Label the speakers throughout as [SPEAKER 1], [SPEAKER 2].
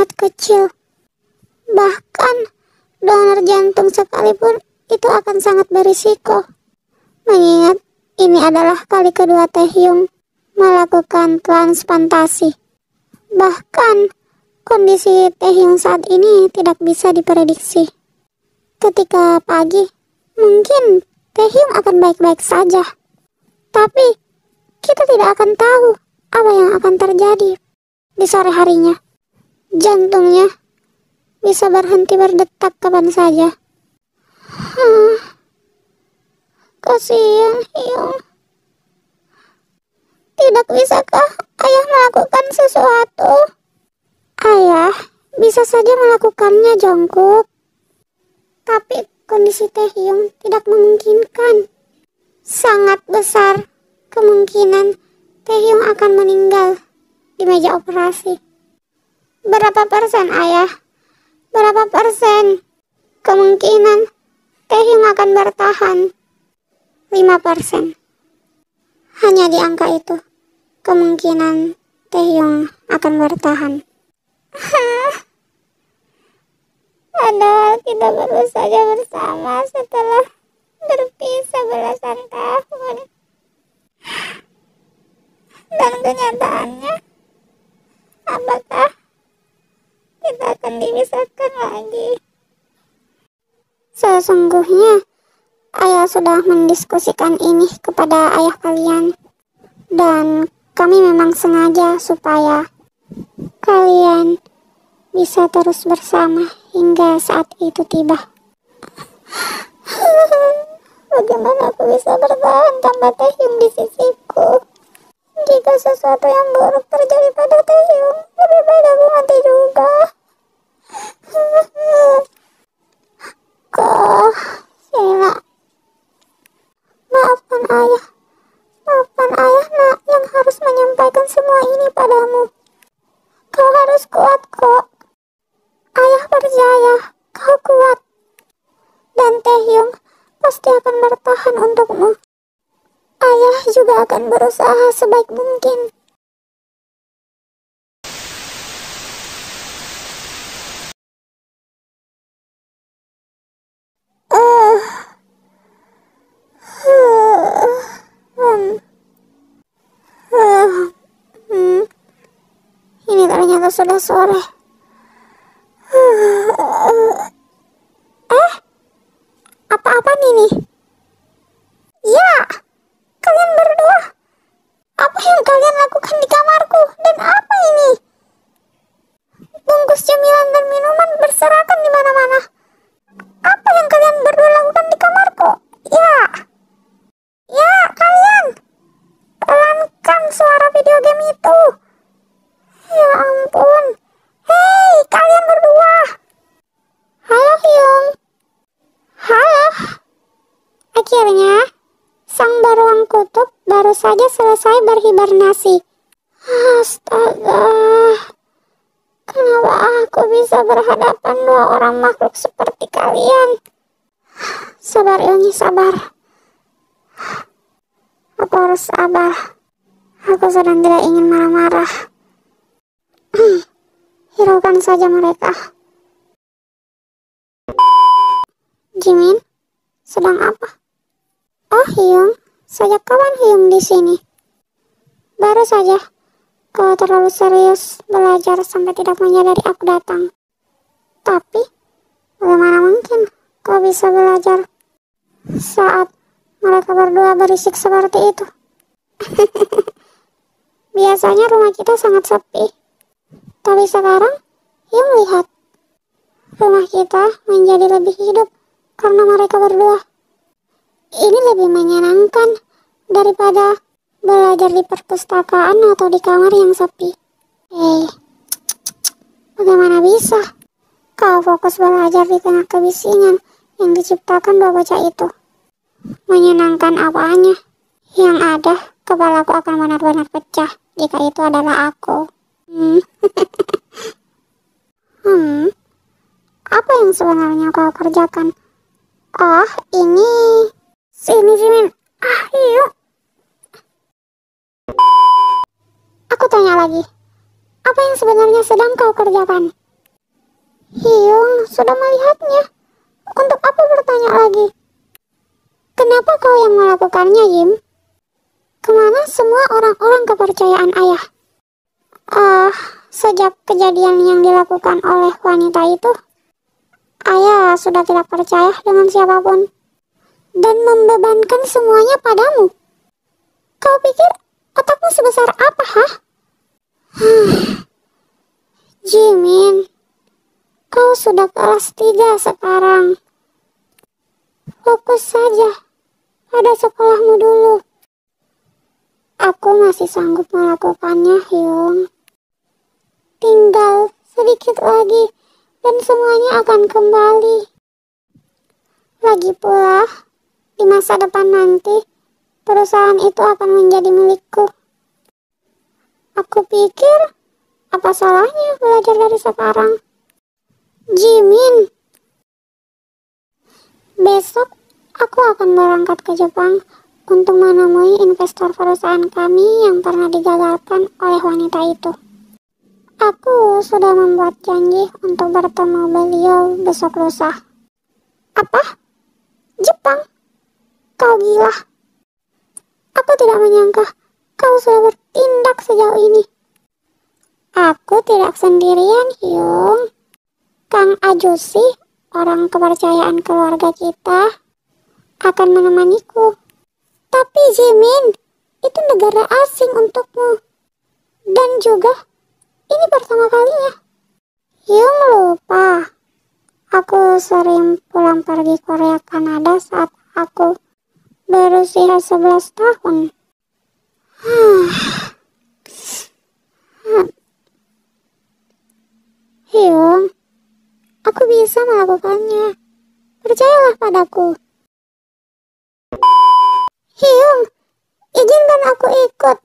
[SPEAKER 1] sangat kecil. Bahkan donor jantung sekalipun itu akan sangat berisiko. Mengingat ini adalah kali kedua Taehyung melakukan transplantasi. Bahkan kondisi Taehyung saat ini tidak bisa diprediksi. Ketika pagi, mungkin Taehyung akan baik-baik saja. Tapi kita tidak akan tahu apa yang akan terjadi di sore harinya. Jantungnya bisa berhenti berdetak kapan saja. Kasihan Hyung. Tidak bisakah ayah melakukan sesuatu? Ayah bisa saja melakukannya, Jongkook. Tapi kondisi Taehyung tidak memungkinkan. Sangat besar kemungkinan Taehyung akan meninggal di meja operasi. Berapa persen, ayah? Berapa persen kemungkinan Taehyung akan bertahan? 5%. Hanya di angka itu kemungkinan Taehyung akan bertahan. Padahal kita baru saja bersama setelah berpisah belasan tahun. Dan kenyataannya, apakah kita akan dipisahkan lagi? Sesungguhnya ayah sudah mendiskusikan ini kepada ayah kalian. Dan kami memang sengaja supaya kalian bisa terus bersama hingga saat itu tiba. Bagaimana aku bisa bertahan tanpa Taehyung di sisiku? Jika sesuatu yang buruk terjadi pada Taehyung, lebih baik aku mati juga. Kok, Sheila. Maafkan ayah nak yang harus menyampaikan semua ini padamu. Kau harus kuat kok. Ayah percaya kau kuat. Dan Taehyung pasti akan bertahan untukmu. Ayah juga akan berusaha sebaik mungkin. Ini ternyata sudah sore. Apa-apa ini? Ya, kalian berdua. Apa yang kalian lakukan di kamarku? Dan apa ini? Bungkus cemilan dan minuman berserakan di mana-mana. Apa yang kalian berdua lakukan di kamarku? Ya, kalian. Pelankan suara video game itu. Ya ampun. Hei, kalian berdua. Halo, Hyung. Halo. Akhirnya, sang beruang kutub baru saja selesai berhibernasi. Astaga. Kenapa aku bisa berhadapan dua orang makhluk seperti kalian? Sabar, Yongi, sabar. Aku harus sabar. Aku sedang tidak ingin marah-marah. Hiraukan saja mereka. Jimin, sedang apa? Oh, Hyung, sejak kapan Hyung di sini? Baru saja. Kau terlalu serius belajar sampai tidak menyadari aku datang. Tapi, bagaimana mungkin kau bisa belajar saat mereka berdua berisik seperti itu? Biasanya rumah kita sangat sepi. Tapi sekarang, Hyung lihat. Rumah kita menjadi lebih hidup karena mereka berdua. Ini lebih menyenangkan daripada belajar di perpustakaan atau di kamar yang sepi. Hei, bagaimana bisa kau fokus belajar di tengah kebisingan yang diciptakan dua bocah itu? Menyenangkan apanya? Yang ada, kepalaku akan benar-benar pecah jika itu adalah aku. Apa yang sebenarnya kau kerjakan? Oh, ini. Sini, Jimin. Yuk. Aku tanya lagi. Apa yang sebenarnya sedang kau kerjakan? Hyung sudah melihatnya. Untuk apa bertanya lagi? Kenapa kau yang melakukannya, Yim? Kemana semua orang-orang kepercayaan ayah? Sejak kejadian yang dilakukan oleh wanita itu, ayah sudah tidak percaya dengan siapapun dan membebankan semuanya padamu. Kau pikir otakmu sebesar apa, hah? Jimin, kau sudah kelas 3 sekarang. Fokus saja pada sekolahmu dulu. Aku masih sanggup melakukannya, Hyung. Tinggal sedikit lagi dan semuanya akan kembali. Lagi pula, di masa depan nanti, perusahaan itu akan menjadi milikku. Aku pikir, apa salahnya belajar dari sekarang? Jimin, besok aku akan berangkat ke Jepang untuk menemui investor perusahaan kami yang pernah digagalkan oleh wanita itu. Aku sudah membuat janji untuk bertemu beliau besok lusa. Apa? Jepang? Kau gila? Aku tidak menyangka kau sudah bertindak sejauh ini. Aku tidak sendirian, Hyung. Kang Ajusi, orang kepercayaan keluarga kita, akan menemaniku. Tapi Jimin, itu negara asing untukmu. Dan juga, ini pertama kalinya. Hyung lupa. Aku sering pulang pergi Korea Kanada saat aku berusia 11 tahun. Hyung, aku bisa melakukannya. Percayalah padaku. Hyung, izinkan aku ikut.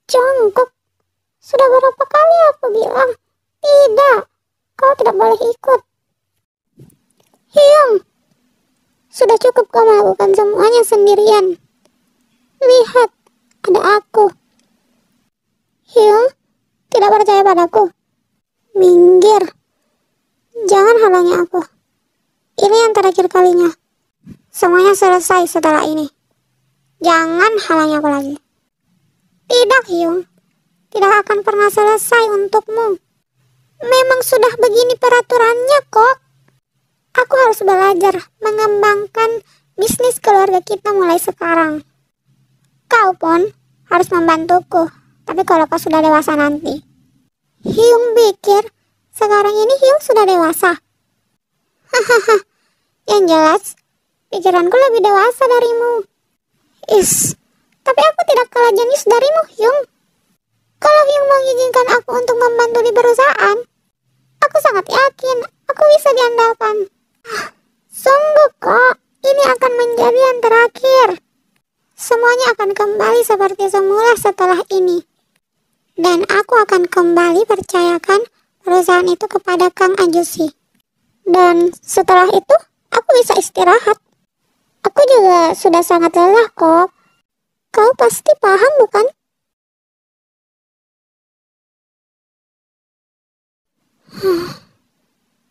[SPEAKER 1] Jongkok, sudah berapa kali aku bilang, tidak, kau tidak boleh ikut. Hyung, sudah cukup kau melakukan semuanya sendirian. Lihat, ada aku. Hyung, tidak percaya padaku. Minggir. Jangan halangi aku. Ini yang terakhir kalinya. Semuanya selesai setelah ini. Jangan halangi aku lagi. Tidak, Hyung. Tidak akan pernah selesai untukmu. Memang sudah begini peraturannya kok. Aku harus belajar mengembangkan bisnis keluarga kita mulai sekarang. Kau pun harus membantuku. Tapi kalau kau sudah dewasa nanti. Hyung pikir sekarang ini Hyung sudah dewasa. Hahaha. Yang jelas, pikiranku lebih dewasa darimu. Tapi aku tidak kalah jenius darimu, Hyung. Kalau Hyung mengizinkan aku untuk membantu di perusahaan, aku sangat yakin aku bisa diandalkan. Sungguh kok, ini akan menjadi yang terakhir. Semuanya akan kembali seperti semula setelah ini. Dan aku akan kembali percayakan perusahaan itu kepada Kang Ajusi. Dan setelah itu, aku bisa istirahat. Aku juga sudah sangat lelah kok. Kau pasti paham bukan?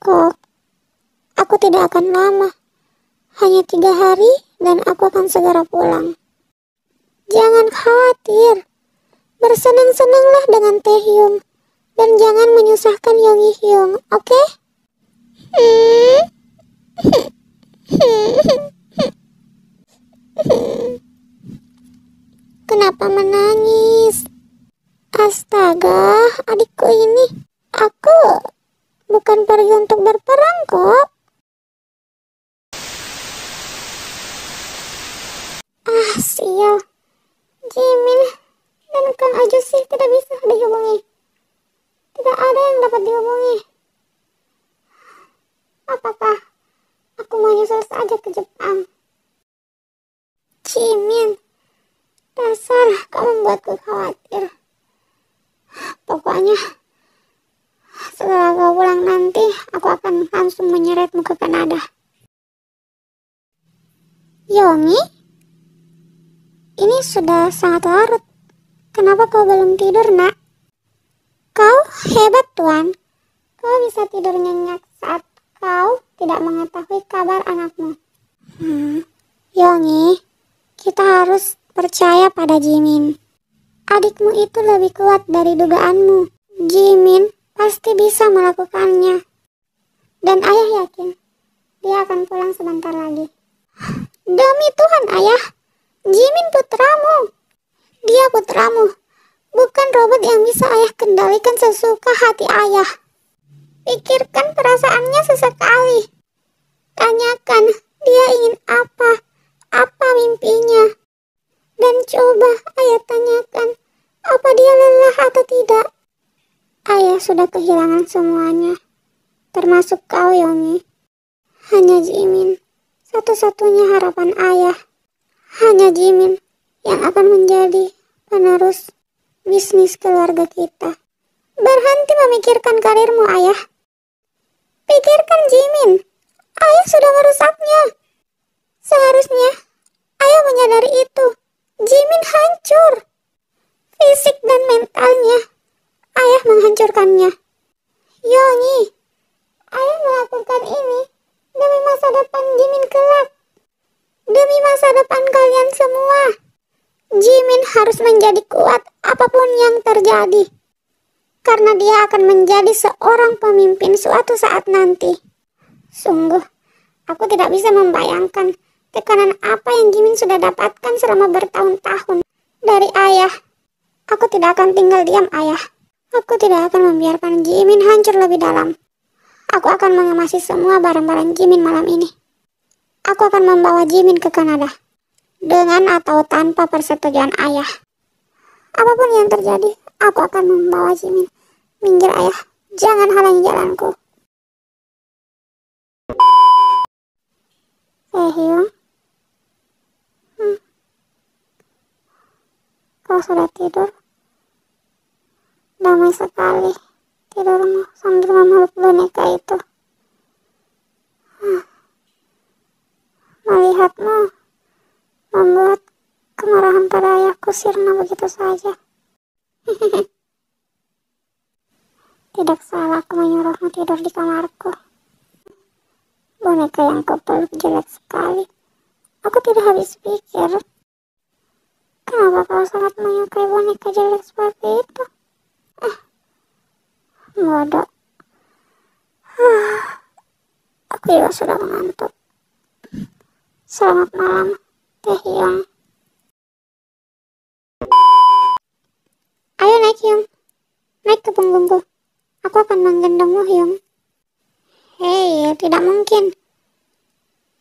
[SPEAKER 1] Kok, aku tidak akan lama. Hanya 3 hari dan aku akan segera pulang. Jangan khawatir. Bersenang-senanglah dengan Taehyung. Dan jangan menyusahkan Yongi Hyung, oke? Kenapa menangis? Astaga, adikku ini. Aku bukan pergi untuk berperang kok. Sial. Jimin dan Kang Ajusi tidak bisa dihubungi. Tidak ada yang dapat dihubungi. Apakah aku mau nyusul saja ke Jepang? Jimin, dasar kau membuatku khawatir. Pokoknya, setelah kau pulang nanti, aku akan langsung menyeretmu ke Kanada. Yongi? Ini sudah sangat larut. Kenapa kau belum tidur, nak? Kau hebat, Tuan. kau bisa tidur nyenyak saat kau tidak mengetahui kabar anakmu. Yongi, kita harus percaya pada Jimin. Adikmu itu lebih kuat dari dugaanmu. Jimin pasti bisa melakukannya. Dan ayah yakin dia akan pulang sebentar lagi. Demi Tuhan ayah, Jimin putramu. Dia putramu, bukan robot yang bisa ayah kendalikan sesuka hati ayah. Pikirkan perasaannya sesekali. Tanyakan dia ingin apa mimpinya. Dan coba ayah tanyakan, apa dia lelah atau tidak. Ayah sudah kehilangan semuanya, termasuk kau Yongi. Hanya Jimin, satu-satunya harapan ayah. Hanya Jimin yang akan menjadi penerus bisnis keluarga kita. Berhenti memikirkan karirmu ayah. Pikirkan Jimin, ayah sudah merusaknya. Seharusnya ayah menyadari itu. Jimin hancur. Fisik dan mentalnya. Ayah menghancurkannya. Yongi, ayah melakukan ini demi masa depan Jimin kelak. Demi masa depan kalian semua. Jimin harus menjadi kuat apapun yang terjadi. Karena dia akan menjadi seorang pemimpin suatu saat nanti. Sungguh, aku tidak bisa membayangkan tekanan apa yang Jimin sudah dapatkan selama bertahun-tahun dari ayah. Aku tidak akan tinggal diam ayah. Aku tidak akan membiarkan Jimin hancur lebih dalam. Aku akan mengemasi semua barang-barang Jimin malam ini. Aku akan membawa Jimin ke Kanada. Dengan atau tanpa persetujuan ayah. Apapun yang terjadi, aku akan membawa Jimin. Minggir ayah, jangan halangi jalanku. Hyung, kau sudah tidur? Damai sekali tidurmu sambil memeluk boneka itu. Melihatmu membuat kemarahan pada ayahku sirna begitu saja. Tidak salah aku menyuruhmu tidur di kamarku. Boneka yang kau peluk jelek sekali. Aku tidak habis pikir. Kenapa kau sangat menyukai boneka jelek seperti itu? Bodoh. Aku juga sudah mengantuk. Selamat malam, Taehyung. Ayo naik Hyung. Naik ke punggungku. Aku akan menggendongmu Hyung. Hei, tidak mungkin.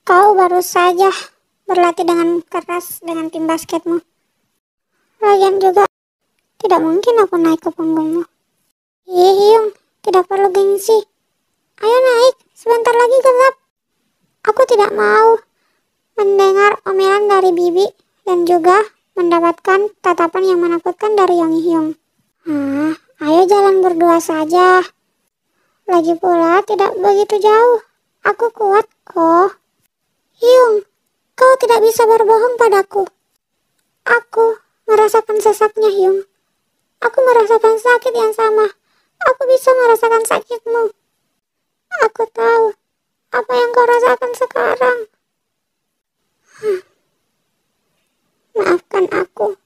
[SPEAKER 1] Kau baru saja berlatih dengan keras dengan tim basketmu. Lagian juga, tidak mungkin aku naik ke punggungmu. Hyung, tidak perlu gengsi. Ayo naik, sebentar lagi gelap. Aku tidak mau mendengar omelan dari Bibi dan juga mendapatkan tatapan yang menakutkan dari Yongi Hyung. Ayo jalan berdua saja. Lagi pula tidak begitu jauh. Aku kuat kok. Hyung, kau tidak bisa berbohong padaku. Aku merasakan sesaknya Hyung. Aku merasakan sakit yang sama. Aku bisa merasakan sakitmu. Aku tahu apa yang kau rasakan sekarang. Maafkan aku.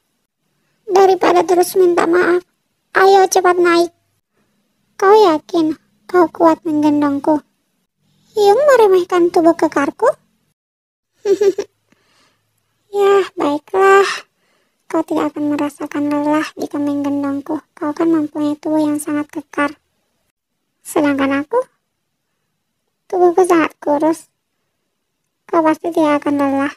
[SPEAKER 1] Daripada terus minta maaf, ayo cepat naik. Kau yakin kau kuat menggendongku? Hyung meremehkan tubuh kekarku. Ya, baiklah. Kau tidak akan merasakan lelah jika menggendongku. Kau kan mempunyai tubuh yang sangat kekar. Sedangkan aku, tubuhku sangat kurus. Kau pasti tidak akan lelah.